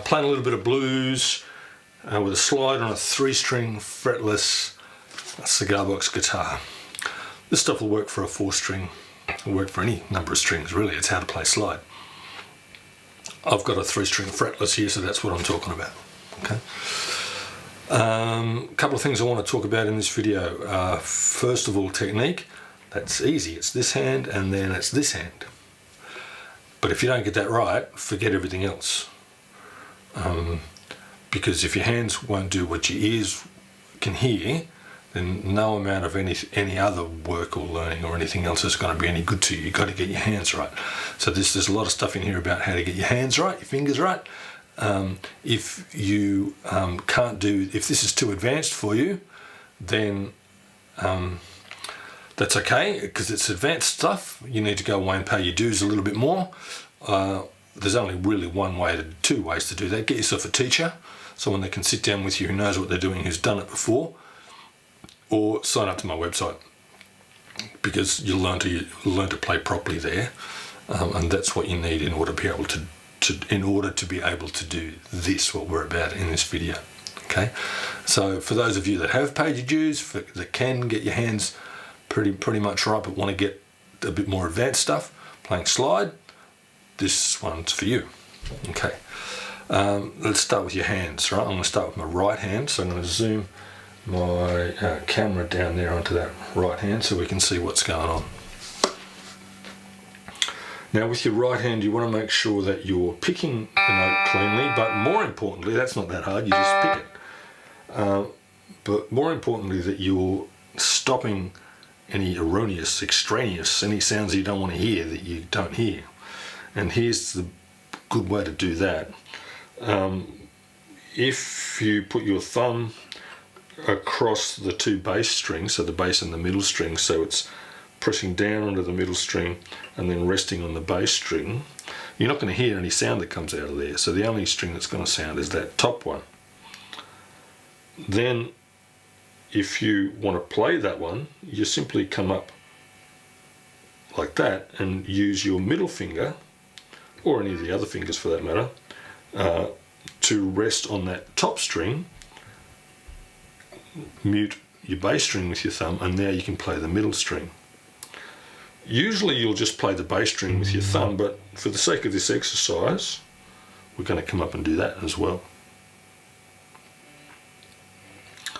playing a little bit of blues with a slide on a 3-string fretless cigar box guitar. This stuff will work for a 4-string, will work for any number of strings really. It's how to play slide. I've got a 3-string fretless here, so that's what I'm talking about. Okay. A couple of things I want to talk about in this video. First of all, technique. That's easy. It's this hand and then it's this hand. But if you don't get that right, forget everything else. Because if your hands won't do what your ears can hear, then no amount of any other work or learning or anything else is going to be any good to you. You've got to get your hands right. So there's a lot of stuff in here about how to get your hands right, your fingers right. If you can't do, if this is too advanced for you, then that's okay, because it's advanced stuff. You need to go away and pay your dues a little bit more. There's only really two ways to do that. Get yourself a teacher, someone that can sit down with you who knows what they're doing, who's done it before, or sign up to my website, because you'll learn to play properly there, and that's what you need in order to be able to do this, what we're about in this video. Okay, so for those of you that have paid your dues, that can get your hands pretty much right, but want to get a bit more advanced stuff, playing slide, this one's for you. Okay, let's start with your hands. Right, I'm going to start with my right hand, so I'm going to zoom my camera down there onto that right hand so we can see what's going on. Now with your right hand, you want to make sure that you're picking the note cleanly, but more importantly, that's not that hard, you just pick it. But more importantly, that you're stopping any erroneous, extraneous, any sounds you don't want to hear that you don't hear. And here's the good way to do that. If you put your thumb across the 2 bass strings, so the bass and the middle string, so it's pressing down onto the middle string and then resting on the bass string, you're not going to hear any sound that comes out of there. So the only string that's going to sound is that top one. Then if you want to play that one, you simply come up like that and use your middle finger, or any of the other fingers for that matter, to rest on that top string, mute your bass string with your thumb, and now you can play the middle string. Usually you'll just play the bass string with your thumb, but for the sake of this exercise, we're going to come up and do that as well.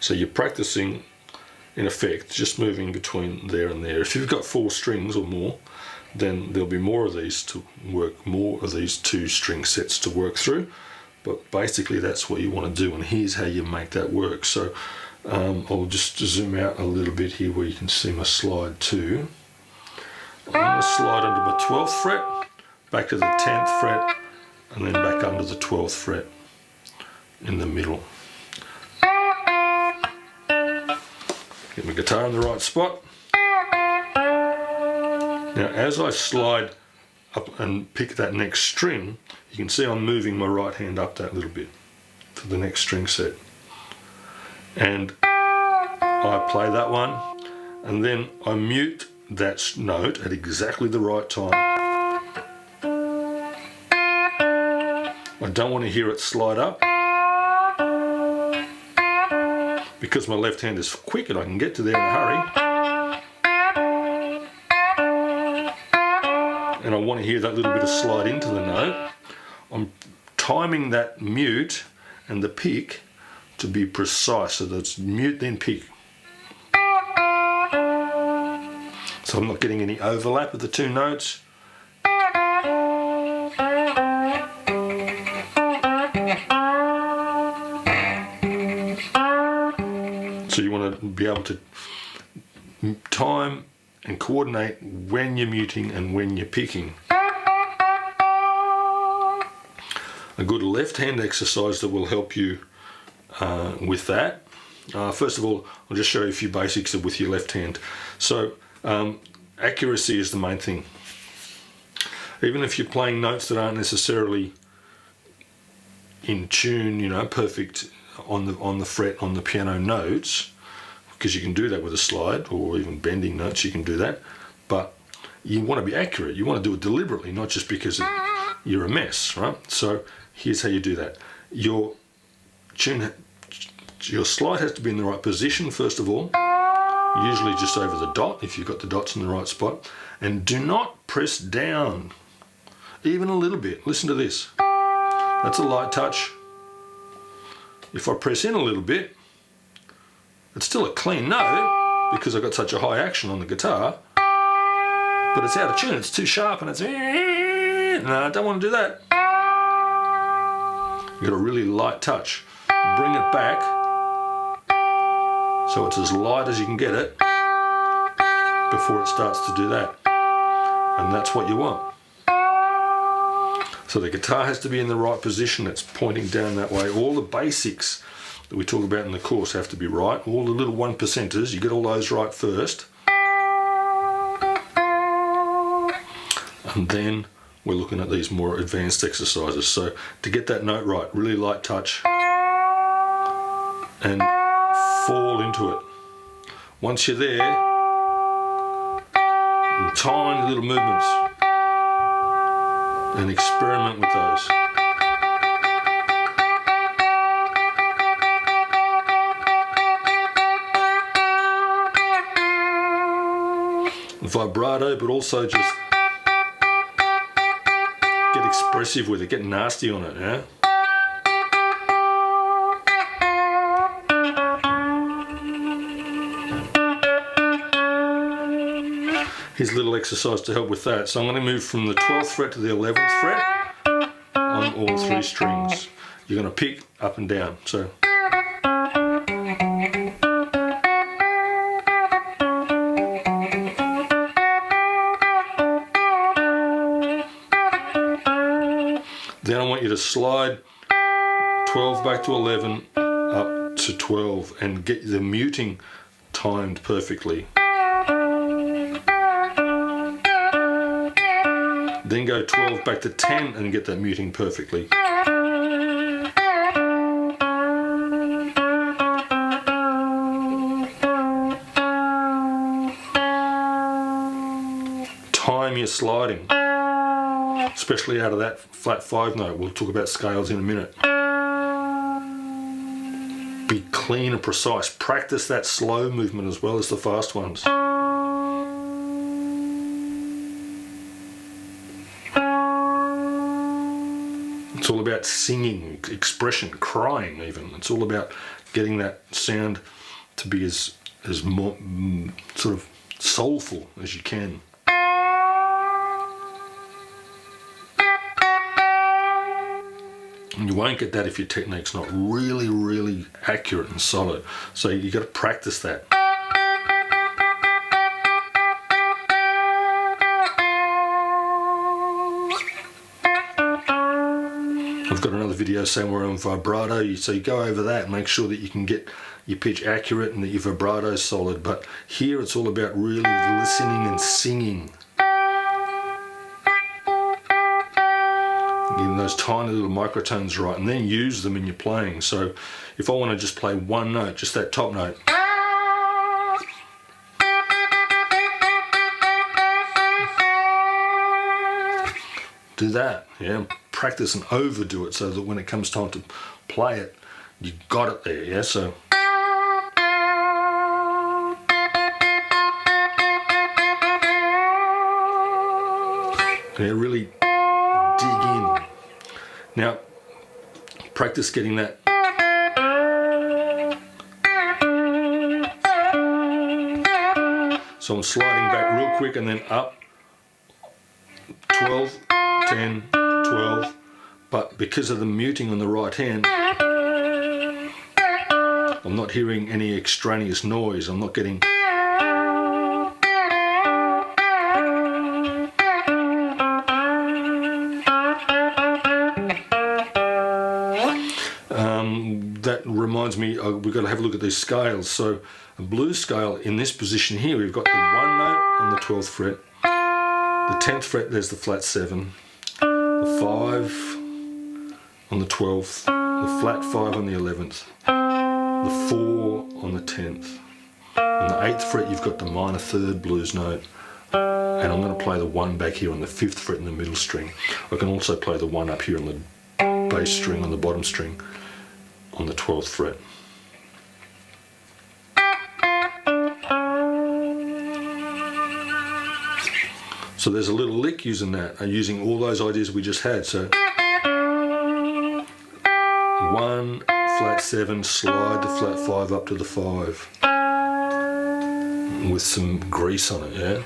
So you're practicing, in effect, just moving between there and there. If you've got 4 strings or more, then there'll be more of these 2 string sets to work through. But basically that's what you want to do, and here's how you make that work. So I'll just zoom out a little bit here where you can see my slide too. I'm going to slide under my 12th fret, back to the 10th fret, and then back under the 12th fret in the middle. Get my guitar in the right spot. Now as I slide up and pick that next string, you can see I'm moving my right hand up that little bit to the next string set. And I play that one, and then I mute that note at exactly the right time. I don't want to hear it slide up, because my left hand is quick and I can get to there in a hurry. And I want to hear that little bit of slide into the note. I'm timing that mute and the pick to be precise, so that's mute then pick. So I'm not getting any overlap of the 2 notes. So you want to be able to time and coordinate when you're muting and when you're picking. A good left hand exercise that will help you with that. First of all, I'll just show you a few basics with your left hand. So accuracy is the main thing. Even if you're playing notes that aren't necessarily in tune, you know, perfect on the fret on the piano notes, because you can do that with a slide, or even bending notes, you can do that. But you want to be accurate. You want to do it deliberately, not just because you're a mess, right? So here's how you do that. Your slide has to be in the right position, first of all, usually just over the dot, if you've got the dots in the right spot. And do not press down, even a little bit. Listen to this. That's a light touch. If I press in a little bit, it's still a clean note because I've got such a high action on the guitar, but it's out of tune, it's too sharp, and it's, no, I don't want to do that. You've got a really light touch. Bring it back so it's as light as you can get it before it starts to do that. And that's what you want. So the guitar has to be in the right position, it's pointing down that way. All the basics that we talk about in the course have to be right. All the little 1%ers, you get all those right first. And then we're looking at these more advanced exercises. So to get that note right, really light touch and fall into it. Once you're there, tiny little movements, and experiment with those. Vibrato, but also just get expressive with it, get nasty on it, yeah? Here's a little exercise to help with that. So I'm going to move from the 12th fret to the 11th fret on all 3 strings. You're going to pick up and down. So then I want you to slide 12 back to 11 up to 12 and get the muting timed perfectly. Then go 12 back to 10 and get that muting perfectly. Time your sliding, especially out of that flat 5 note. We'll talk about scales in a minute. Be clean and precise. Practice that slow movement as well as the fast ones. It's all about singing, expression, crying even. It's all about getting that sound to be as more, sort of soulful as you can. And you won't get that if your technique's not really, really accurate and solid. So you've got to practice that. I've got another video somewhere on vibrato, so you go over that and make sure that you can get your pitch accurate and that your vibrato is solid. But here it's all about really listening and singing. Getting those tiny little microtones right, and then use them in your playing. So if I want to just play one note, just that top note, do that, yeah. Practice and overdo it so that when it comes time to play it, you got it there, yeah. So yeah, really dig in. Now, practice getting that. So I'm sliding back real quick and then up 12, 10, 12, but because of the muting on the right hand, I'm not hearing any extraneous noise. I'm not getting that reminds me, we've got to have a look at these scales. So a blues scale in this position here, we've got the 1 note on the 12th fret, the 10th fret, there's the flat 7, the 5 on the 12th, the flat 5 on the 11th, the 4 on the 10th. On the 8th fret you've got the minor 3rd blues note, and I'm going to play the 1 back here on the 5th fret in the middle string. I can also play the 1 up here on the bass string on the bottom string on the 12th fret. So there's a little lick using that, using all those ideas we just had. So 1, flat 7, slide the flat 5 up to the 5 with some grease on it, yeah?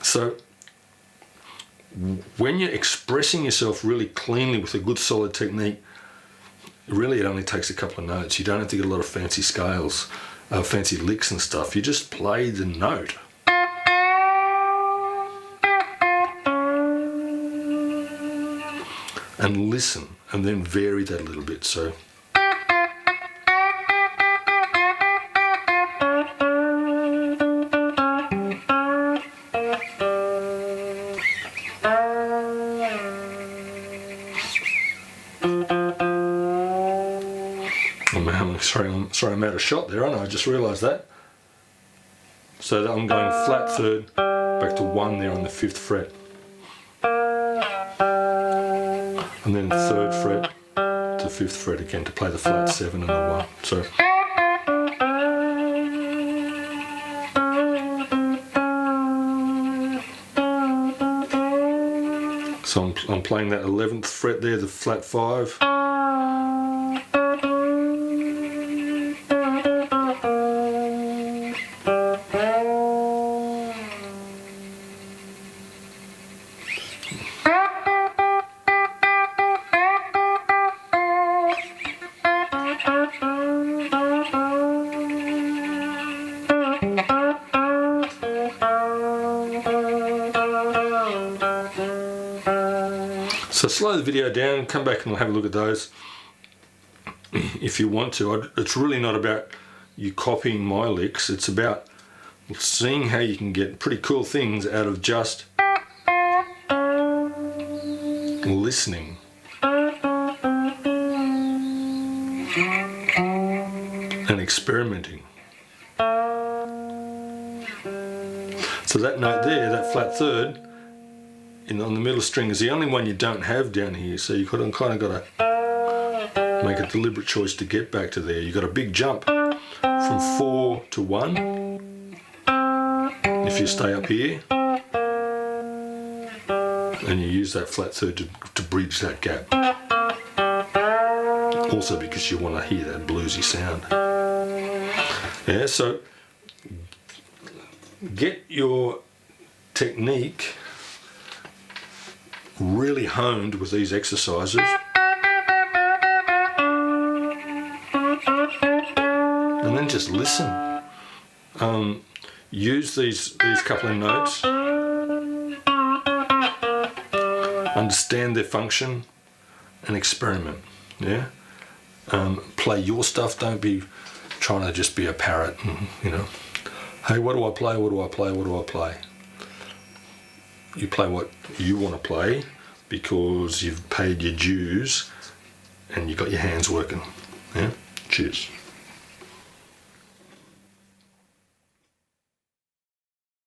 So when you're expressing yourself really cleanly with a good solid technique, really it only takes a couple of notes. You don't have to get a lot of fancy scales, fancy licks and stuff. You just play the note. And listen, and then vary that a little bit. So sorry, I'm out of shot there, aren't I? I just realised that. So that I'm going flat 3rd, back to 1 there on the 5th fret. And then 3rd fret to 5th fret again to play the flat 7 and the 1. So I'm playing that 11th fret there, the flat 5. So slow the video down, come back and we'll have a look at those if you want to. It's really not about you copying my licks, it's about seeing how you can get pretty cool things out of just listening. And experimenting. So that note there, that flat 3rd, on the middle string is the only one you don't have down here, so you've kind of got to make a deliberate choice to get back to there. You've got a big jump from 4 to 1 if you stay up here, and you use that flat 3rd to bridge that gap. Also because you want to hear that bluesy sound. Yeah, so get your technique really honed with these exercises. And then just listen. Use these couple of notes. Understand their function and experiment. Yeah. Play your stuff. Don't be trying to just be a parrot. You know, hey, what do I play? What do I play? What do I play? You play what you want to play because you've paid your dues and you've got your hands working. Yeah? Cheers.